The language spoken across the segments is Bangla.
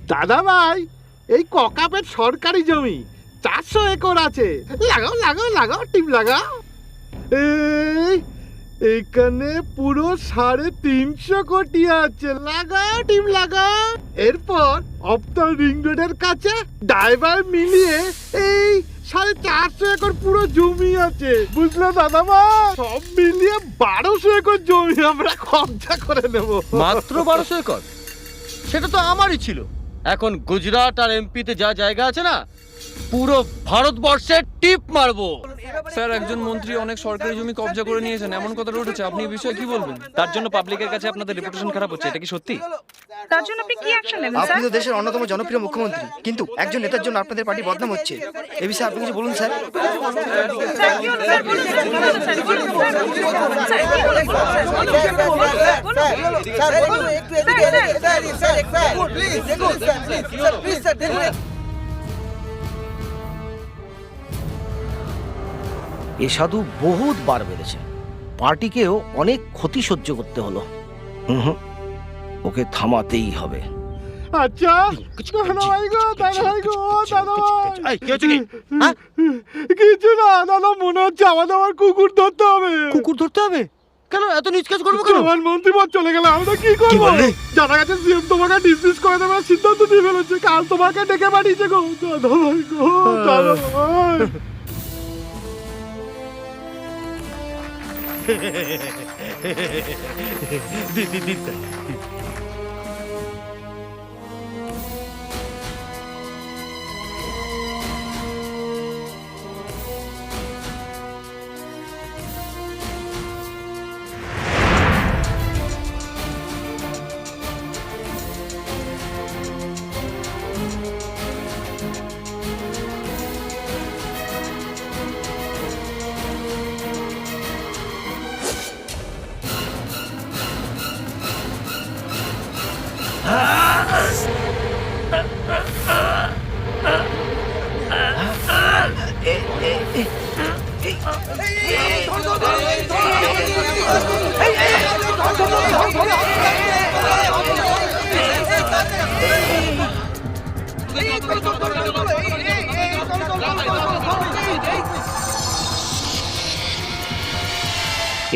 দাদা ভাই, এই ককাপের সরকারি জমি 400 একর আছে। লাগাও লাগাও লাগাও, টিপ লাগাও। এই এখানে পুরো 350 কোটি আছে। লাগাও টিপ লাগাও। এরপর অপ্তা রিং রোডের কাছে ড্রাইভার মিলিয়ে এই 450 একর পুরো জমি আছে, বুঝলে দাদা ভাই? সব মিলিয়ে 1200 একর জমি আমরা কবজা করে নেব। মাত্র 1200 একর? সেটা তো আমারই ছিল। এখন গুজরাট আর এমপিতে যা জায়গা আছে না, পুরো ভারতবর্ষের টিপ মারবো। স্যার, একজন মন্ত্রী অনেক সরকারি জমি কবজা করে নিয়েছেন, এমন কথাটা উঠেছে। আপনি এই বিষয়ে কি বলবেন? তার জন্য পাবলিকের কাছে আপনাদের রেপুটেশন খারাপ হচ্ছে, এটা কি সত্যি? তার জন্য আপনি কি অ্যাকশন নেবেন আপনি স্যার? তো দেশের অন্যতম জনপ্রিয় মুখ্যমন্ত্রী, কিন্তু একজন নেতার জন্য আপনাদের পার্টি বদনাম হচ্ছে। এই বিষয়ে আপনি কিছু বলুন স্যার। স্যার কি হলো স্যার? বলুন স্যার, কি হলো স্যার? কি হলো স্যার? স্যার কি হলো স্যার? বলুন স্যার, বলুন স্যার, বলুন একটু এদিকে স্যার, প্লিজ দেখুন স্যার, প্লিজ স্যার দেখুন। এ সাধু বহুত বার বেড়েছে, পার্টিকেও অনেক ক্ষতি সহ্য করতে হলো। ওকে থামাতেই হবে। আচ্ছা দাদা ভাই গো, দাদা ভাই গো, দাদা ভাই। এই কি হচ্ছে কি? হ্যাঁ? কিছু না দাদা, মনে হচ্ছে আমাদের আবার কুকুর ধরতে হবে। কুকুর ধরতে হবে? কেন এত নিচ কাজ করবো কেন? তোমার মন্ত্রী পদ চলে গেলে আমরা কি করবো? জানা গেছে সিএম তোমাকে ডিসমিস করে দেবে সিদ্ধান্ত নিয়ে ফেলেছে। কাল তোমাকে ডেকে পাঠিয়েছে গো দাদা ভাই গো, দাদা ভাই।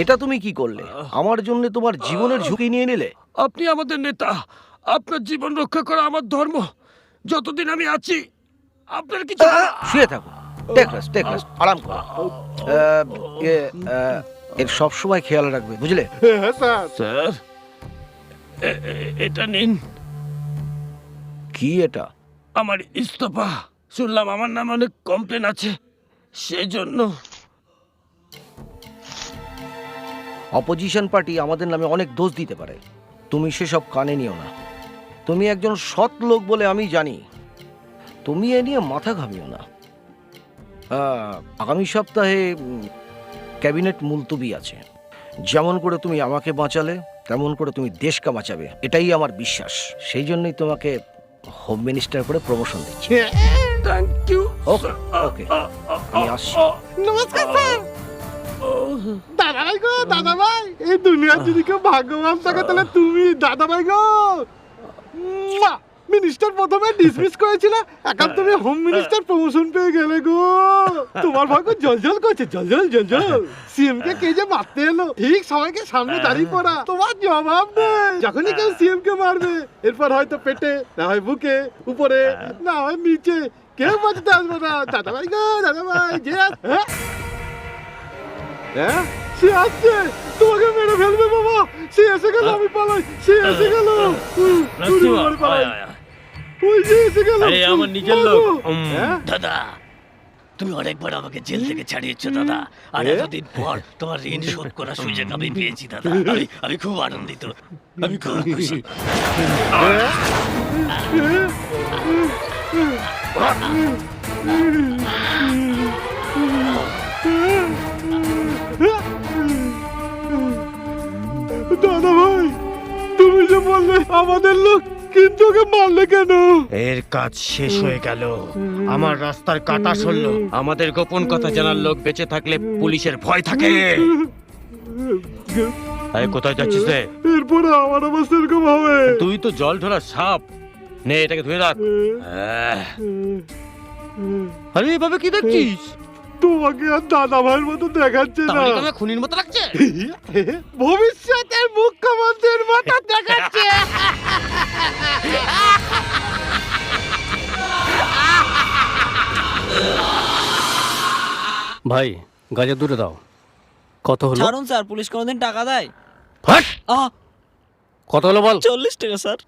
এটা তুমি কি করলে? আমার জন্য তোমার জীবনের ঝুঁকি নিয়ে নিলে। আপনি আমাদের নেতা, আপনার জীবন রক্ষা করা আমার ধর্ম। যতদিন আমি আছি আপনার কিছু শুয়ে থাকো, টেক রেস্ট, আরাম করো। এর সব সময় খেয়াল রাখবে, বুঝলে? হ্যাঁ স্যার। স্যার, এটা নিন। কি এটা? আমার ইস্তফা। শুনলাম আমার নামে অনেক কমপ্লেন আছে, সেজন্য। অপোজিশন পার্টি আমাদের নামে অনেক দোষ দিতে পারে, তুমি সেসব কানে নিও না। তুমি একজন সৎ লোক বলে আমি জানি, তুমি এ নিয়ে মাথা ঘামিও না। আগামী সপ্তাহে ক্যাবিনেট মুলতবি আছে। যেমন করে তুমি আমাকে বাঁচালে, তেমন করে তুমি দেশকে বাঁচাবে, এটাই আমার বিশ্বাস। সেই জন্যই তোমাকে হোম মিনিস্টার করে প্রমোশন দিচ্ছি। Thank you. ওকে ওকে, আমি আসছি। নমস্কার স্যার। দাদা ভাই গো, দাদা ভাই, এই দুনিয়ার যদি কেউ ভাগ্যবান থাকে তাহলে তুমি দাদা ভাই গো। মিনিস্টার প্রথমে ডিসমিস করেছিল, এখন তুমি হোম মিনিস্টার প্রমোশন পেয়ে গেলে গো। তোমার ভাগ্য জলজল করছে, জলজল। সিএম কে কে যে মারতে এলো, ঠিক সবাইকে সামনে দাঁড়িয়ে পড়া, তোমার জবাব নেই। যখনই কেউ সিএম কে মারবে, এরপর হয়তো পেটে, না হয় বুকে, উপরে, না হয় নিচে, কেউ বাঁচতে আসবে না। দাদা ভাই গো, দাদা ভাই, যে হ্যাঁ সে আসছে, তোমাকে মেরে ফেলবে বাবা। সে এসে গেল, আমি পালাই। সে এসে গেল, ওই যে এসে গেল। আমার নিজের লোক। দাদা, তুমি অনেকবার আমাকে জেল থেকে ছাড়িয়েছো দাদা, আর এতদিন পর তোমার ঋণ শোধ করার সুযোগ আমি পেয়েছি দাদা। আমি খুব আনন্দিত, আমি খুব খুশি। দাদা ভাই, তুমি যে বললে আমাদের লোক, কিন্তু ওকে মারলে কেন? এর কাজ শেষ হয়ে গেল, আমার রাস্তার কাটা সরল। আমাদের গোপন কথা জানার লোক বেঁচে থাকলে পুলিশের ভয় থাকে। কোথায় যাচ্ছিস রে? এরপরে আমার অবস্থা এরকম হবে। তুই তো জল ঢোলা সাপ, নে এটাকে ধুয়ে রাখ। আরে এভাবে কি দেখছিস? তোমাকে আর দাদা ভাইয়ের মতো দেখাচ্ছে না, তাহলে কি আমাকে খুনির মতো লাগছে? ভবিষ্যতের মুখ্যমন্ত্রীর মতো দেখাচ্ছে। ভাই গাজা দূরে দাও। কত হলো? ছাড়ুন স্যার, পুলিশ কোনোদিন টাকা দেয়? ফাট! আহ, কত হলো বল? 40 টাকা স্যার।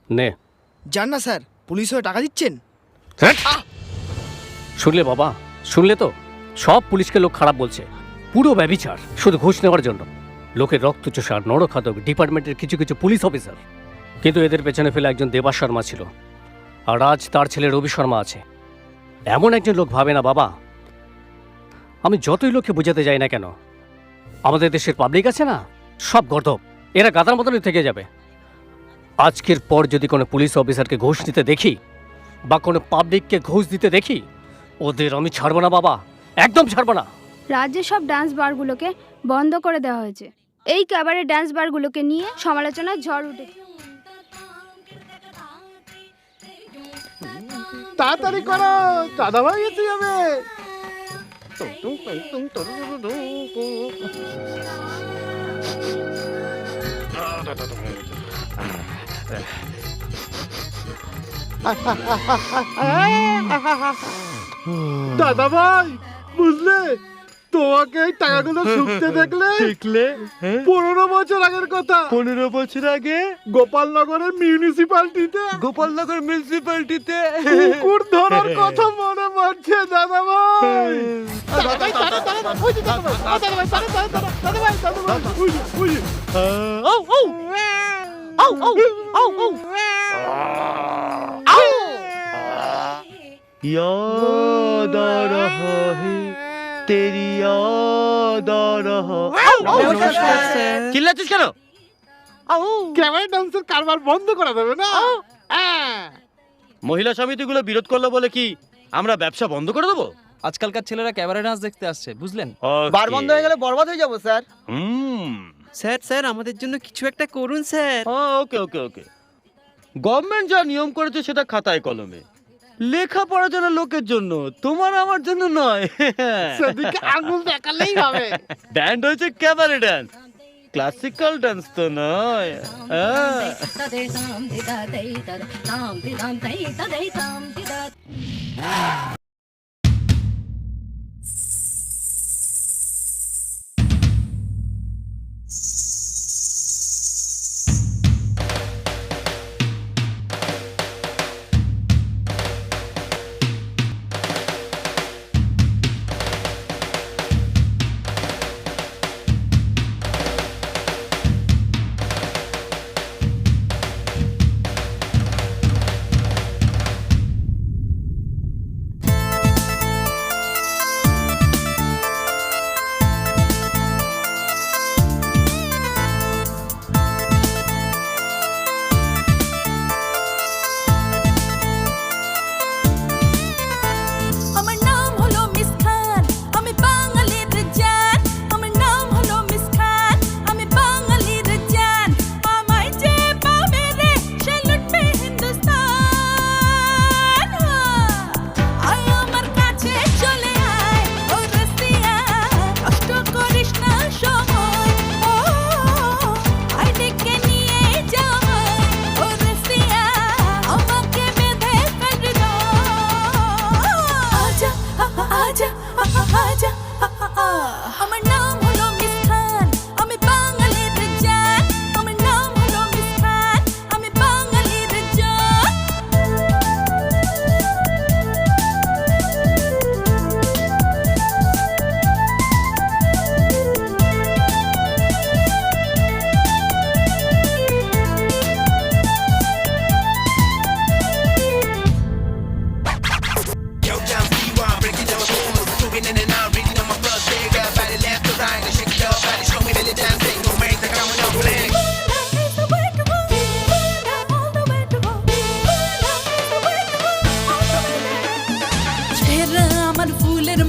নে। জান না স্যার, পুলিশ হয়ে টাকা দিচ্ছেন? ফাট! শুনলে বাবা, শুনলে তো? সব পুলিশকে লোক খারাপ বলছে, পুরো ব্যভিচার, শুধু ঘুষ নেওয়ার জন্য। লোকের রক্তচোষা নরখাদক ডিপার্টমেন্টের কিছু কিছু পুলিশ অফিসার। কিন্তু এদের পেছনে ফেলে একজন দেবাস শর্মা ছিল, আর আজ তার ছেলে রবি শর্মা আছে। এমন একজন লোক ভাবে না বাবা। আমি যতই লোককে বোঝাতে যাই না কেন, আমাদের দেশের পাবলিক আছে না, সব গর্দভ, এরা গাদার মতনই থেকে যাবে। আজকের পর যদি কোনো পুলিশ অফিসারকে ঘুষ দিতে দেখি বা কোনো পাবলিককে ঘুষ দিতে দেখি, ওদের আমি ছাড়বো না বাবা, একদম ছাড়বো না। রাজ্যের সব ডান্স বারগুলোকে বন্ধ করে দেওয়া হয়েছে। এই ক্যাবারে ডান্স বারগুলোকে নিয়ে সমালোচনার ঝড় উঠেছে। তাড়াতাড়ি করো, দাদা ভাই এসে যাবে। দাদা ভাই বুঝলে, তোমাকে এই টাকাগুলো শুকতে দেখলে 15 বছর আগের কথা। 15 বছর আগে গোপালনগরের মিউনিসিপালিটিতে কুকুর ধরার কথা মনে পড়ছে দাদা ভাই। দাদা ভাই, দাদা ভাই, ওই যে দাদা ভাই, দাদা ভাই, দাদা ভাই, ওই যে। याद आ रहा है तेरी याद आ रहा। চিল্লাচ্ছিস কেন? ক্যামেরা ডান্সের কারবার বন্ধ করা যাবে না। মহিলা সমিতিগুলো বিরোধ করলো বলে কি আমরা ব্যবসা বন্ধ করে দেবো? আজকালকার ছেলেরা ক্যাবারে ডান্স দেখতে আসছে, বুঝলেন? বার বন্ধ হয়ে গেলে বরবাদ হয়ে যাবো স্যার। স্যার স্যার আমাদের জন্য কিছু একটা করুন স্যার। ওকে ওকে ওকে। গভর্নমেন্ট যা নিয়ম করেছে সেটা খাতায় কলমে, লেখাপড়া জানা লোকের জন্য, তোমার আমার জন্য নয়। সেদিকে আঙুল দেখালেই হবে। ব্যান্ড হয়েছে ক্যাবারে ডান্স, ক্লাসিক্যাল ডান্স তো নয়।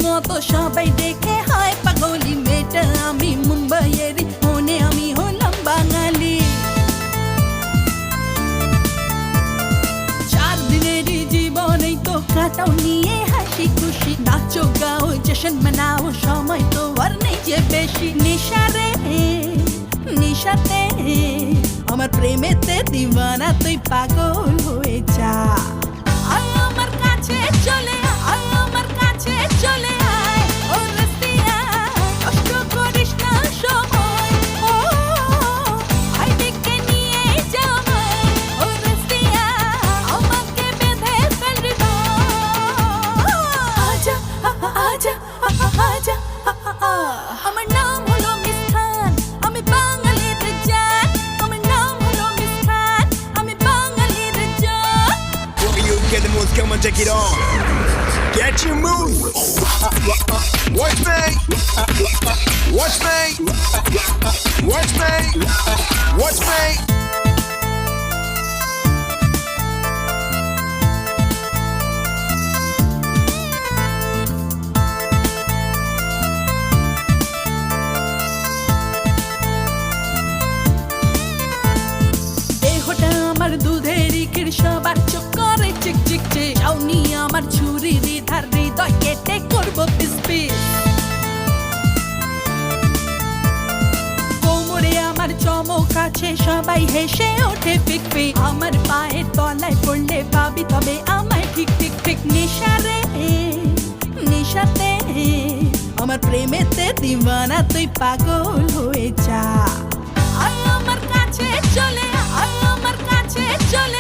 মতো সবাই দেখে হয় পাগলি মেয়েটা আমি মুম্বাইয়েরই মনে আমি হলাম বাঙালি কাটাও নিয়ে হাসি খুশি, নাচো গাও জশন মানাও, সময় তো আর নেই যে বেশি। নিশারে নিশাতে আমার প্রেমেতে দিওয়ানা, তুই পাগল হয়ে যা। আয় আমার কাছে চলে আয়, আমার কাছে চলে আয়, ও রসিয়া কষ্ট করিস না সময়, ও আয় ডেকে নিয়ে যা আমায়, ও রসিয়া আমাকে বেঁধে ফেল হৃদয়। আজা আজা আজা, আমার নাম হলো মিস খান, আমি বাঙালির জান, আমার নাম হলো মিস খান, আমি বাঙালির জান। You get the moves, come on, take it on. Get your move. Watch me. Watch me. Watch me. Watch me. দেহটা আমার দুধের ইকির, সবার চোখ করে চিক চিক চিক, চাউনি আমার ছুরির ধার, হৃদয় কেটে করবো পিস পিস। কোমরে আমার চমক আছে, সবাই হেসে ওঠে ফিক ফিক, আমার পায়ের তলায় পড়লে পাবি তবে আমায় ঠিক ঠিক ঠিক। নিশারে নিশাতে আমার প্রেমেতে দিওয়ানা, তুই পাগল হয়ে যা। আয় আমার কাছে চলে আয়, আমার কাছে চলে